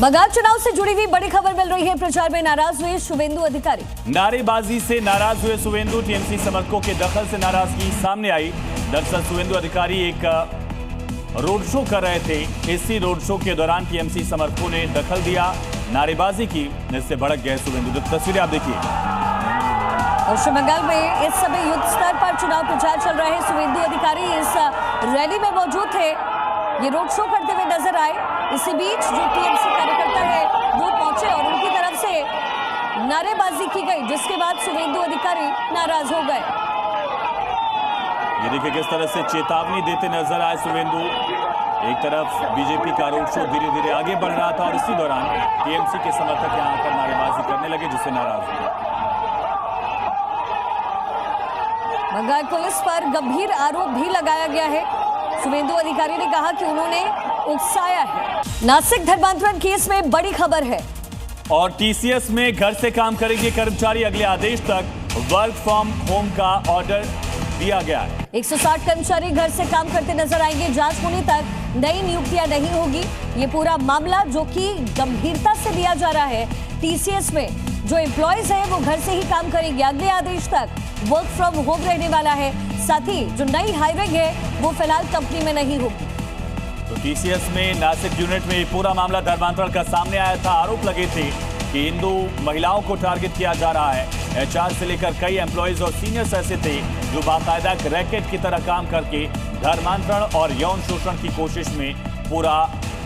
बंगाल चुनाव से जुड़ी हुई बड़ी खबर मिल रही है। प्रचार में नाराज हुए शुवेंदु अधिकारी। नारेबाजी से नाराज हुए शुवेंदु, टीएमसी समर्थकों के दखल से नाराजगी सामने आई। दरअसल शुवेंदु अधिकारी एक रोड शो कर रहे थे। इसी रोड शो के दौरान टीएमसी समर्थकों ने दखल दिया, नारेबाजी की, जिससे भड़क गए शुवेंदु। तस्वीरें आप देखिए। पश्चिम बंगाल में इस समय युद्ध स्तर पर चुनाव प्रचार चल रहा है। शुवेंदु अधिकारी इस रैली में मौजूद थे, ये रोड शो करते हुए नजर आए। इसी बीच जो टीएमसी कार्यकर्ता है वो पहुंचे और उनकी तरफ से नारेबाजी की गई, जिसके बाद शुवेंदु अधिकारी नाराज हो गए। ये देखिए किस तरह से चेतावनी देते नजर आए शुवेंदु। एक तरफ बीजेपी का रोड शो धीरे धीरे आगे बढ़ रहा था और इसी दौरान टीएमसी के समर्थक यहां आकर नारेबाजी करने लगे, जिससे नाराज हुए। बंगाल पुलिस पर गंभीर आरोप भी लगाया गया है। शुवेंदु अधिकारी ने कहा कि उन्होंने उकसाया है। नासिक धर्मांतरण केस में बड़ी खबर है। और टीसीएस में घर से काम करेंगे कर्मचारी, अगले आदेश तक वर्क फ्रॉम होम का ऑर्डर दिया गया है। 160 कर्मचारी घर से काम करते नजर आएंगे। जांच होने तक नई नियुक्तियां नहीं होगी। ये पूरा मामला जो कि गंभीरता से लिया जा रहा है। टीसीएस में जो एम्प्लॉयज है वो घर से ही काम करेंगे। अगले आदेश तक वर्क फ्रॉम होम रहने वाला है। साथ ही जो नई हायरिंग है वो फिलहाल कंपनी में नहीं होगी। तो टीसीएस में नासिक यूनिट में पूरा मामला धर्मांतरण का सामने आया था। आरोप लगे थे कि हिंदू महिलाओं को टारगेट किया जा रहा है। एचआर से लेकर कई एम्प्लॉयज और सीनियर्स ऐसे थे जो बाकायदा रैकेट की तरह काम करके धर्मांतरण और यौन शोषण की कोशिश में पूरा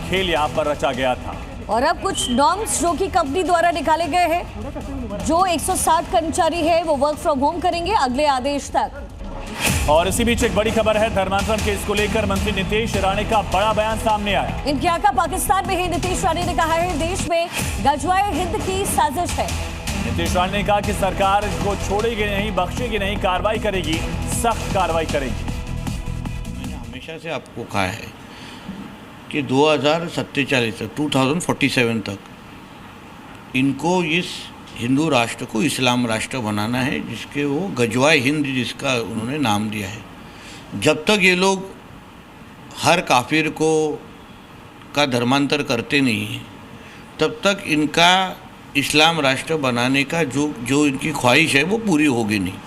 खेल यहाँ पर रचा गया था। और अब कुछ नॉर्म्स जो कि कंपनी द्वारा निकाले गए हैं। जो 160 कर्मचारी है वो वर्क फ्रॉम होम करेंगे अगले आदेश तक। और इसी बीच एक बड़ी खबर है। धर्मांतरण केस को लेकर मंत्री नीतीश राणे का बड़ा बयान सामने आया। इनकी आका पाकिस्तान में है। नीतीश राणे ने कहा है देश में गजवाए हिंद की साजिश है। नीतीश राणे ने कहा कि सरकार को छोड़ेगी नहीं, बख्शेगी नहीं, कार्रवाई करेगी, सख्त कार्रवाई करेगी। मैंने हमेशा से आपको कहा है कि 2047 तक 2047 तक इनको इस हिंदू राष्ट्र को इस्लाम राष्ट्र बनाना है, जिसके वो गजवाए हिंद जिसका उन्होंने नाम दिया है। जब तक ये लोग हर काफिर को का धर्मांतर करते नहीं हैं, तब तक इनका इस्लाम राष्ट्र बनाने का जो इनकी ख्वाहिश है वो पूरी होगी नहीं।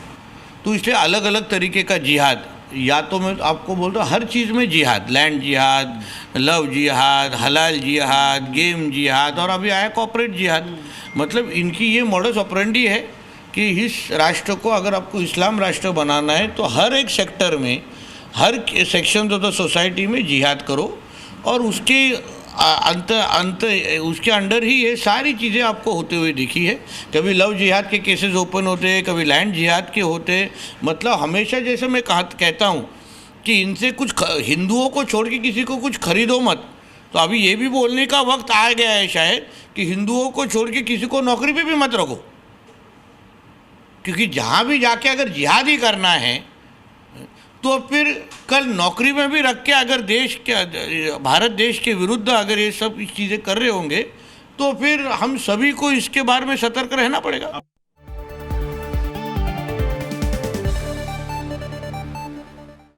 तो इसलिए अलग अलग तरीके का जिहाद, या तो मैं आपको बोलता हूँ हर चीज़ में जिहाद, लैंड जिहाद, लव जिहाद, हलाल जिहाद, गेम जिहाद, और अभी आया कॉर्पोरेट जिहाद। मतलब इनकी ये मॉडस ऑपरेंडी है कि इस राष्ट्र को अगर आपको इस्लाम राष्ट्र बनाना है तो हर एक सेक्टर में, हर सेक्शन ऑफ द सोसाइटी में जिहाद करो, और उसके उसके अंडर ही ये सारी चीज़ें आपको होते हुए दिखी है। कभी लव जिहाद के केसेस ओपन होते हैं, कभी लैंड जिहाद के होते हैं। मतलब हमेशा जैसे मैं कहता हूँ कि इनसे कुछ हिंदुओं को छोड़ के किसी को कुछ खरीदो मत। तो अभी ये भी बोलने का वक्त आ गया है शायद कि हिंदुओं को छोड़ के किसी को नौकरी पे भी मत रखो, क्योंकि जहाँ भी जाके अगर जिहाद ही करना है तो फिर कल नौकरी में भी रख के अगर देश के, भारत देश के विरुद्ध अगर ये सब चीज़ें कर रहे होंगे तो फिर हम सभी को इसके बारे में सतर्क रहना पड़ेगा।